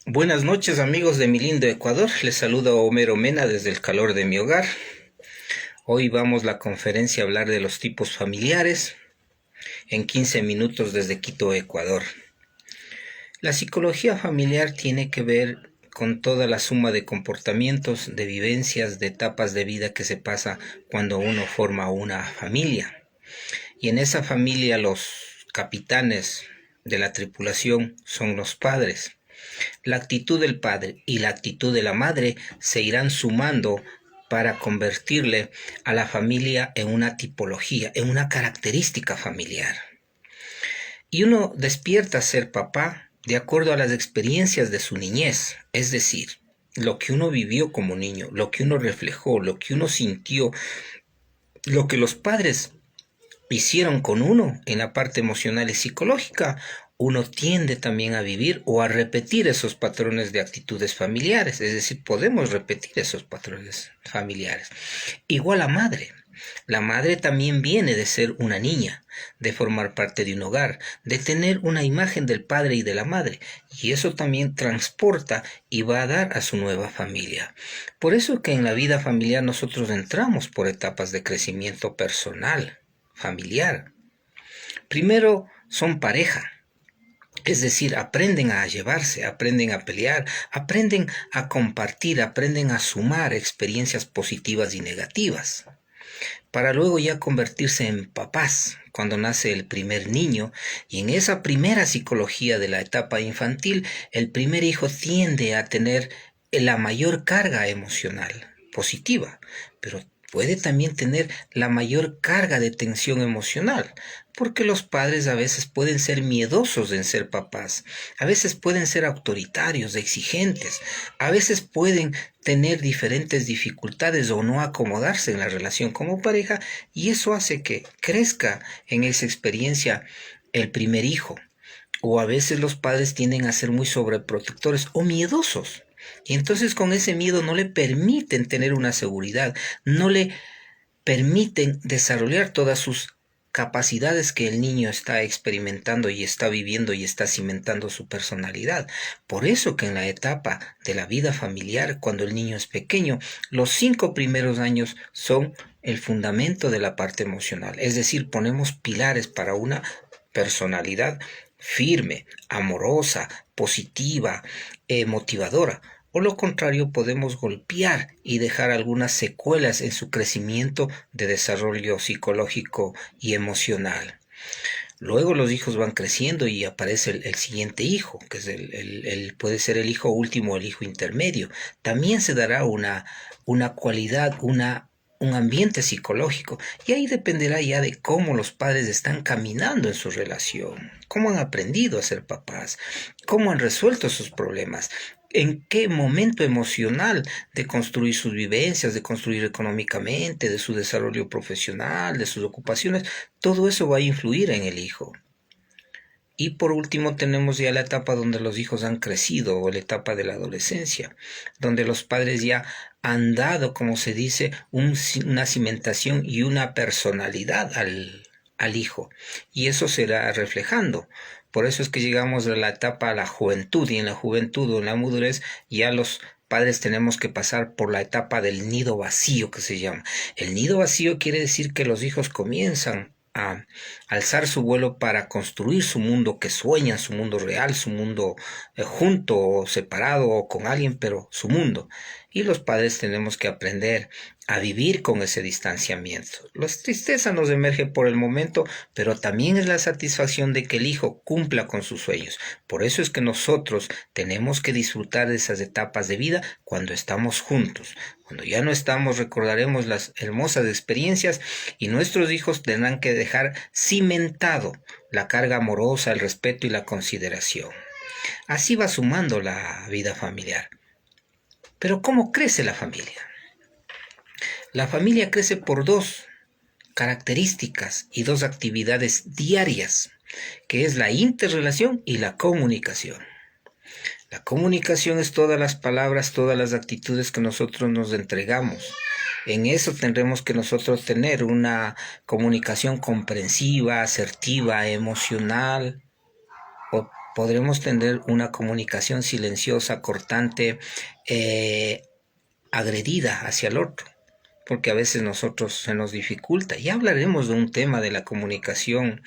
Buenas noches amigos de mi lindo Ecuador, les saluda Homero Mena desde el calor de mi hogar. Hoy vamos a la conferencia a hablar de los tipos familiares en 15 minutos desde Quito, Ecuador. La psicología familiar tiene que ver con toda la suma de comportamientos, de vivencias, de etapas de vida que se pasa cuando uno forma una familia. Y en esa familia los capitanes de la tripulación son los padres. La actitud del padre y la actitud de la madre se irán sumando para convertirle a la familia en una tipología, en una característica familiar. Y uno despierta a ser papá de acuerdo a las experiencias de su niñez, es decir, lo que uno vivió como niño, lo que uno reflejó, lo que uno sintió, lo que los padres hicieron con uno en la parte emocional y psicológica. Uno tiende también a vivir o a repetir esos patrones de actitudes familiares, es decir, podemos repetir esos patrones familiares. Igual la madre. La madre también viene de ser una niña, de formar parte de un hogar, de tener una imagen del padre y de la madre, y eso también transporta y va a dar a su nueva familia. Por eso que en la vida familiar nosotros entramos por etapas de crecimiento personal, familiar. Primero son pareja. Es decir, aprenden a llevarse, aprenden a pelear, aprenden a compartir, aprenden a sumar experiencias positivas y negativas, para luego ya convertirse en papás cuando nace el primer niño, y en esa primera psicología de la etapa infantil, el primer hijo tiende a tener la mayor carga emocional positiva, pero puede también tener la mayor carga de tensión emocional, porque los padres a veces pueden ser miedosos en ser papás, a veces pueden ser autoritarios, exigentes, a veces pueden tener diferentes dificultades o no acomodarse en la relación como pareja, y eso hace que crezca en esa experiencia el primer hijo. O a veces los padres tienden a ser muy sobreprotectores o miedosos. Y entonces con ese miedo no le permiten tener una seguridad, no le permiten desarrollar todas sus capacidades que el niño está experimentando y está viviendo y está cimentando su personalidad. Por eso que en la etapa de la vida familiar, cuando el niño es pequeño, los 5 primeros años son el fundamento de la parte emocional. Es decir, ponemos pilares para una personalidad firme, amorosa, positiva, motivadora. O lo contrario, podemos golpear y dejar algunas secuelas en su crecimiento de desarrollo psicológico y emocional. Luego los hijos van creciendo y aparece el siguiente hijo, que es puede ser el hijo último o el hijo intermedio. También se dará una cualidad, un ambiente psicológico, y ahí dependerá ya de cómo los padres están caminando en su relación, cómo han aprendido a ser papás, cómo han resuelto sus problemas, en qué momento emocional de construir sus vivencias, de construir económicamente, de su desarrollo profesional, de sus ocupaciones, todo eso va a influir en el hijo. Y por último tenemos ya la etapa donde los hijos han crecido, o la etapa de la adolescencia, donde los padres ya han dado, como se dice, una cimentación y una personalidad al hijo. Y eso será reflejando. Por eso es que llegamos a la etapa de la juventud, y en la juventud o en la madurez ya los padres tenemos que pasar por la etapa del nido vacío, que se llama. El nido vacío quiere decir que los hijos comienzan a alzar su vuelo para construir su mundo que sueñan, su mundo real, su mundo junto o separado o con alguien, pero su mundo. Y los padres tenemos que aprender a vivir con ese distanciamiento. La tristeza nos emerge por el momento, pero también es la satisfacción de que el hijo cumpla con sus sueños. Por eso es que nosotros tenemos que disfrutar de esas etapas de vida cuando estamos juntos. Cuando ya no estamos, recordaremos las hermosas experiencias, y nuestros hijos tendrán que dejar cimentado la carga amorosa, el respeto y la consideración. Así va sumando la vida familiar. Pero ¿cómo crece la familia? La familia crece por dos características y dos actividades diarias, que es la interrelación y la comunicación. La comunicación es todas las palabras, todas las actitudes que nosotros nos entregamos. En eso tendremos que nosotros tener una comunicación comprensiva, asertiva, emocional, podremos tener una comunicación silenciosa, cortante, agredida hacia el otro, porque a veces nosotros se nos dificulta. Ya hablaremos de un tema de la comunicación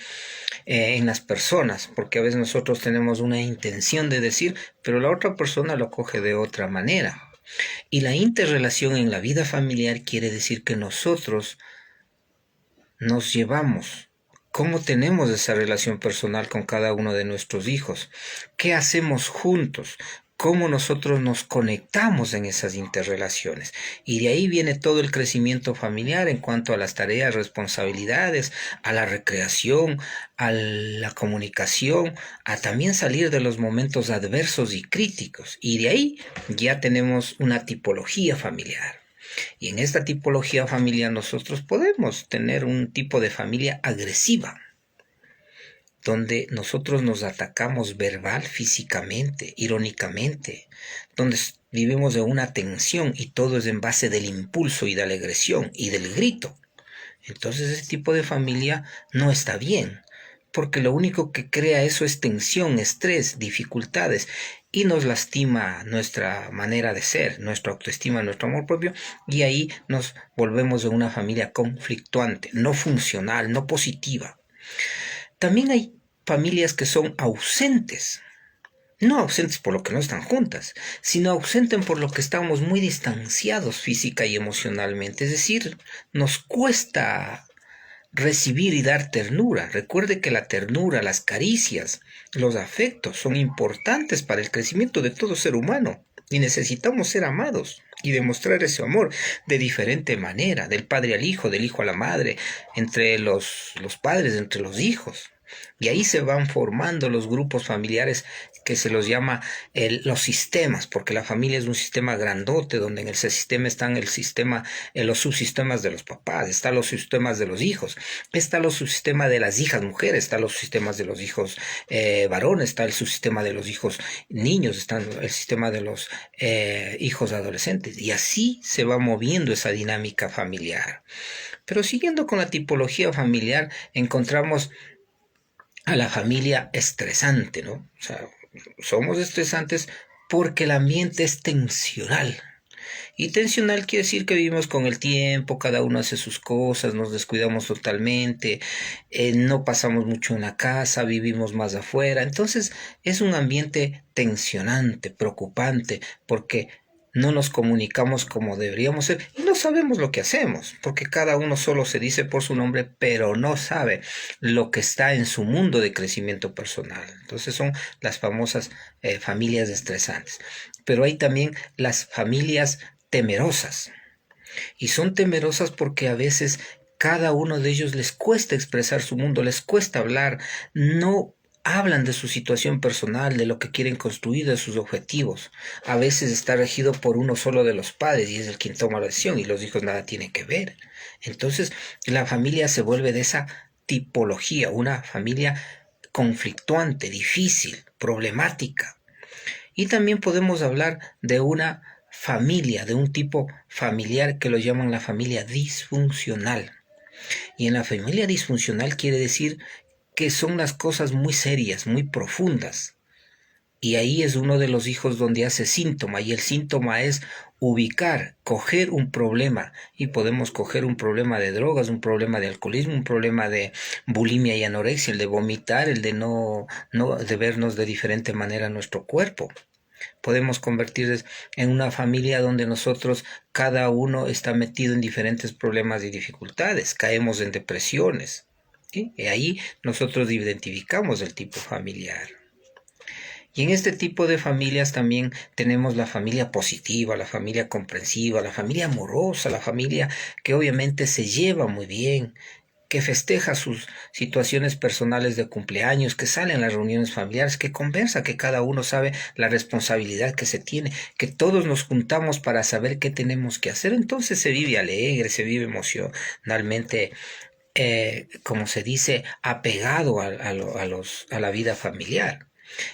en las personas, porque a veces nosotros tenemos una intención de decir, pero la otra persona lo coge de otra manera. Y la interrelación en la vida familiar quiere decir que nosotros nos llevamos. ¿Cómo tenemos esa relación personal con cada uno de nuestros hijos? ¿Qué hacemos juntos? ¿Cómo nosotros nos conectamos en esas interrelaciones? Y de ahí viene todo el crecimiento familiar en cuanto a las tareas, responsabilidades, a la recreación, a la comunicación, a también salir de los momentos adversos y críticos. Y de ahí ya tenemos una tipología familiar. Y en esta tipología familiar nosotros podemos tener un tipo de familia agresiva, donde nosotros nos atacamos verbal, físicamente, irónicamente, donde vivimos de una tensión y todo es en base del impulso y de la agresión y del grito. Entonces ese tipo de familia no está bien, porque lo único que crea eso es tensión, estrés, dificultades, y nos lastima nuestra manera de ser, nuestra autoestima, nuestro amor propio, y ahí nos volvemos de una familia conflictuante, no funcional, no positiva. También hay familias que son ausentes, no ausentes por lo que no están juntas, sino ausentes por lo que estamos muy distanciados física y emocionalmente, es decir, nos cuesta recibir y dar ternura. Recuerde que la ternura, las caricias, los afectos son importantes para el crecimiento de todo ser humano y necesitamos ser amados y demostrar ese amor de diferente manera, del padre al hijo, del hijo a la madre, entre los padres, entre los hijos. Y ahí se van formando los grupos familiares que se los llama los sistemas, porque la familia es un sistema grandote donde en ese sistema están los subsistemas de los papás, están los sistemas de los hijos, está los subsistemas de las hijas mujeres, están los sistemas de los hijos varones, está el subsistema de los hijos niños, está el sistema de los hijos adolescentes, y así se va moviendo esa dinámica familiar. Pero siguiendo con la tipología familiar, encontramos a la familia estresante, ¿no? O sea, somos estresantes porque el ambiente es tensional. Y tensional quiere decir que vivimos con el tiempo, cada uno hace sus cosas, nos descuidamos totalmente, no pasamos mucho en la casa, vivimos más afuera. Entonces es un ambiente tensionante, preocupante, porque no nos comunicamos como deberíamos ser y no sabemos lo que hacemos, porque cada uno solo se dice por su nombre, pero no sabe lo que está en su mundo de crecimiento personal. Entonces son las famosas familias estresantes. Pero hay también las familias temerosas. Y son temerosas porque a veces cada uno de ellos les cuesta expresar su mundo, les cuesta hablar, no hablan de su situación personal, de lo que quieren construir, de sus objetivos. A veces está regido por uno solo de los padres y es el quien toma la decisión y los hijos nada tienen que ver. Entonces la familia se vuelve de esa tipología, una familia conflictuante, difícil, problemática. Y también podemos hablar de una familia, de un tipo familiar que lo llaman la familia disfuncional. Y en la familia disfuncional quiere decir que son las cosas muy serias, muy profundas. Y ahí es uno de los hijos donde hace síntoma, y el síntoma es ubicar, coger un problema, y podemos coger un problema de drogas, un problema de alcoholismo, un problema de bulimia y anorexia, el de vomitar, el de no de vernos de diferente manera nuestro cuerpo. Podemos convertirnos en una familia donde nosotros, cada uno está metido en diferentes problemas y dificultades, caemos en depresiones. ¿Sí? Y ahí nosotros identificamos el tipo familiar. Y en este tipo de familias también tenemos la familia positiva, la familia comprensiva, la familia amorosa, la familia que obviamente se lleva muy bien, que festeja sus situaciones personales de cumpleaños, que sale en las reuniones familiares, que conversa, que cada uno sabe la responsabilidad que se tiene, que todos nos juntamos para saber qué tenemos que hacer. Entonces se vive alegre, se vive emocionalmente, como se dice, apegado a la vida familiar.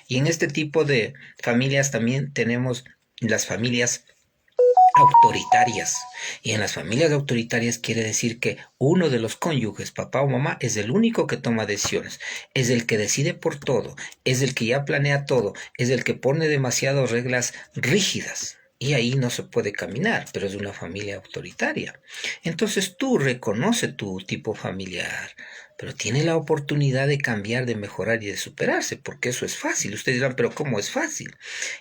Y en este tipo de familias también tenemos las familias autoritarias. Y en las familias autoritarias quiere decir que uno de los cónyuges, papá o mamá, es el único que toma decisiones, es el que decide por todo, es el que ya planea todo, es el que pone demasiadas reglas rígidas. Y ahí no se puede caminar, pero es una familia autoritaria. Entonces tú reconoce tu tipo familiar, pero tiene la oportunidad de cambiar, de mejorar y de superarse, porque eso es fácil. Ustedes dirán, pero ¿cómo es fácil?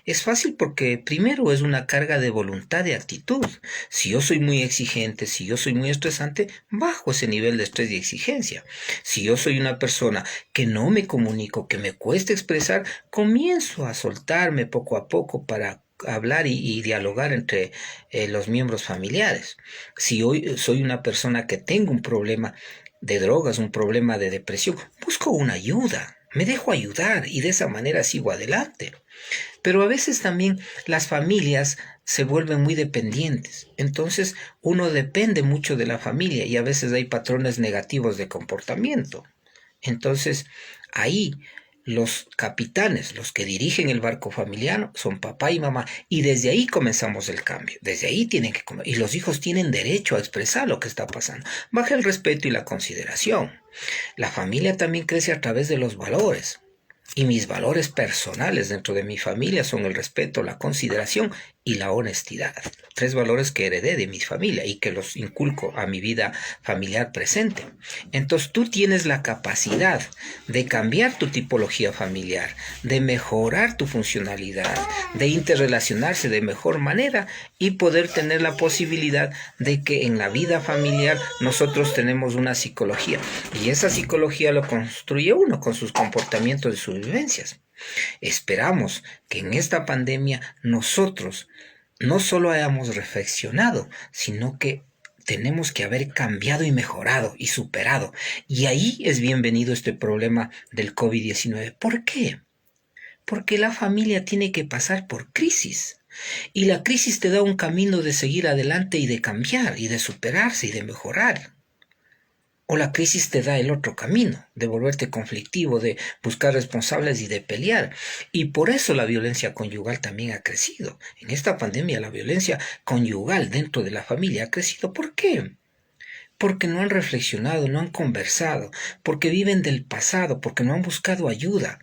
Es fácil porque primero es una carga de voluntad, de actitud. Si yo soy muy exigente, si yo soy muy estresante, bajo ese nivel de estrés y exigencia. Si yo soy una persona que no me comunico, que me cuesta expresar, comienzo a soltarme poco a poco para hablar y dialogar entre los miembros familiares. Si hoy soy una persona que tengo un problema de drogas, un problema de depresión, busco una ayuda, me dejo ayudar y de esa manera sigo adelante. Pero a veces también las familias se vuelven muy dependientes. Entonces uno depende mucho de la familia y a veces hay patrones negativos de comportamiento. Entonces ahí los capitanes, los que dirigen el barco familiar, son papá y mamá. Y desde ahí comenzamos el cambio. Desde ahí tienen que... Y los hijos tienen derecho a expresar lo que está pasando, bajo el respeto y la consideración. La familia también crece a través de los valores. Y mis valores personales dentro de mi familia son el respeto, la consideración y la honestidad. 3 valores que heredé de mi familia y que los inculco a mi vida familiar presente. Entonces tú tienes la capacidad de cambiar tu tipología familiar, de mejorar tu funcionalidad, de interrelacionarse de mejor manera y poder tener la posibilidad de que en la vida familiar nosotros tenemos una psicología. Y esa psicología lo construye uno con sus comportamientos y sus vivencias. Esperamos que en esta pandemia nosotros no solo hayamos reflexionado, sino que tenemos que haber cambiado y mejorado y superado. Y ahí es bienvenido este problema del COVID-19. ¿Por qué? Porque la familia tiene que pasar por crisis. Y la crisis te da un camino de seguir adelante y de cambiar y de superarse y de mejorar. O la crisis te da el otro camino, de volverte conflictivo, de buscar responsables y de pelear. Y por eso la violencia conyugal también ha crecido. En esta pandemia la violencia conyugal dentro de la familia ha crecido. ¿Por qué? Porque no han reflexionado, no han conversado, porque viven del pasado, porque no han buscado ayuda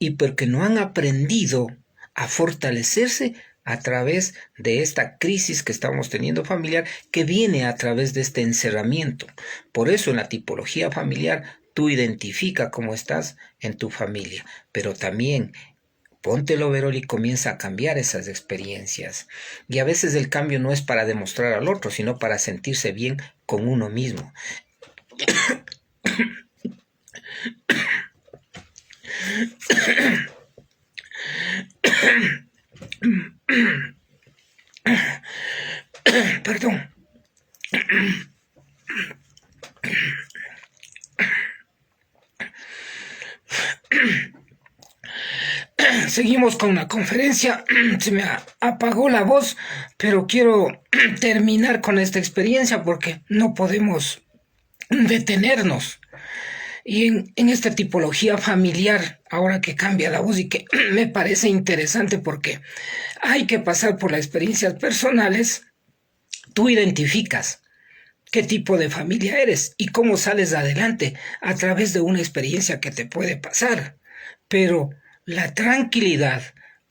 y porque no han aprendido a fortalecerse a través de esta crisis que estamos teniendo familiar, que viene a través de este encerramiento. Por eso en la tipología familiar tú identifica cómo estás en tu familia, pero también ponte el overol y comienza a cambiar esas experiencias. Y a veces el cambio no es para demostrar al otro, sino para sentirse bien con uno mismo. Perdón. Seguimos con la conferencia. Se me apagó la voz, pero quiero terminar con esta experiencia porque no podemos detenernos. Y en esta tipología familiar, ahora que cambia la voz y que me parece interesante porque hay que pasar por las experiencias personales, tú identificas qué tipo de familia eres y cómo sales adelante a través de una experiencia que te puede pasar. Pero la tranquilidad,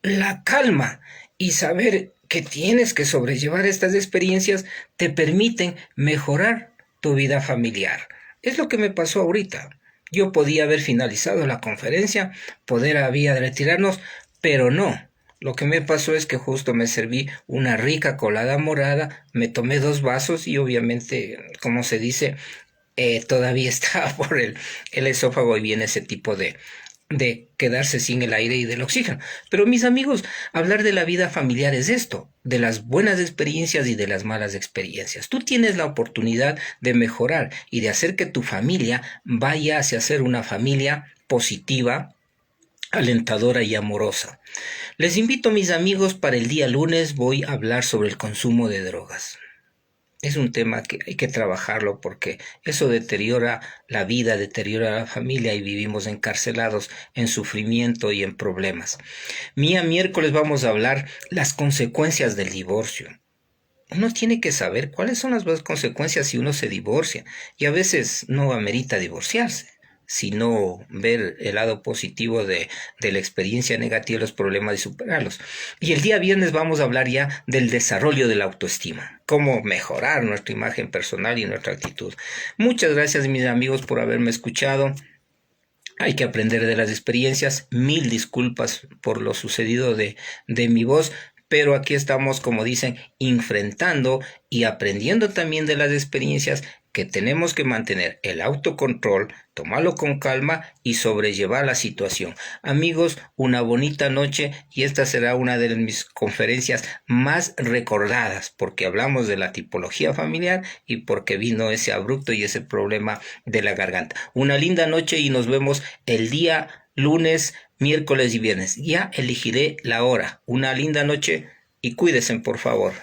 la calma y saber que tienes que sobrellevar estas experiencias te permiten mejorar tu vida familiar. Es lo que me pasó ahorita. Yo podía haber finalizado la conferencia, había de retirarnos, pero no. Lo que me pasó es que justo me serví una rica colada morada, me tomé 2 vasos y obviamente, como se dice, todavía estaba por el esófago y viene ese tipo de quedarse sin el aire y del oxígeno. Pero mis amigos, hablar de la vida familiar es esto, de las buenas experiencias y de las malas experiencias. Tú tienes la oportunidad de mejorar y de hacer que tu familia vaya hacia ser una familia positiva, alentadora y amorosa. Les invito, mis amigos, para el día lunes voy a hablar sobre el consumo de drogas. Es un tema que hay que trabajarlo porque eso deteriora la vida, deteriora la familia y vivimos encarcelados en sufrimiento y en problemas. Miércoles vamos a hablar las consecuencias del divorcio. uno tiene que saber cuáles son las consecuencias si uno se divorcia. Y a veces no amerita divorciarse, sino ver el lado positivo de la experiencia negativa, los problemas y superarlos. Y el día viernes vamos a hablar ya del desarrollo de la autoestima, cómo mejorar nuestra imagen personal y nuestra actitud. Muchas gracias, mis amigos, por haberme escuchado. Hay que aprender de las experiencias. Mil disculpas por lo sucedido de mi voz, pero aquí estamos, como dicen, enfrentando y aprendiendo también de las experiencias, que tenemos que mantener el autocontrol, tomarlo con calma y sobrellevar la situación. Amigos, una bonita noche, y esta será una de mis conferencias más recordadas, porque hablamos de la tipología familiar y porque vino ese abrupto y ese problema de la garganta. Una linda noche y nos vemos el día lunes, miércoles y viernes. Ya elegiré la hora. Una linda noche y cuídense, por favor.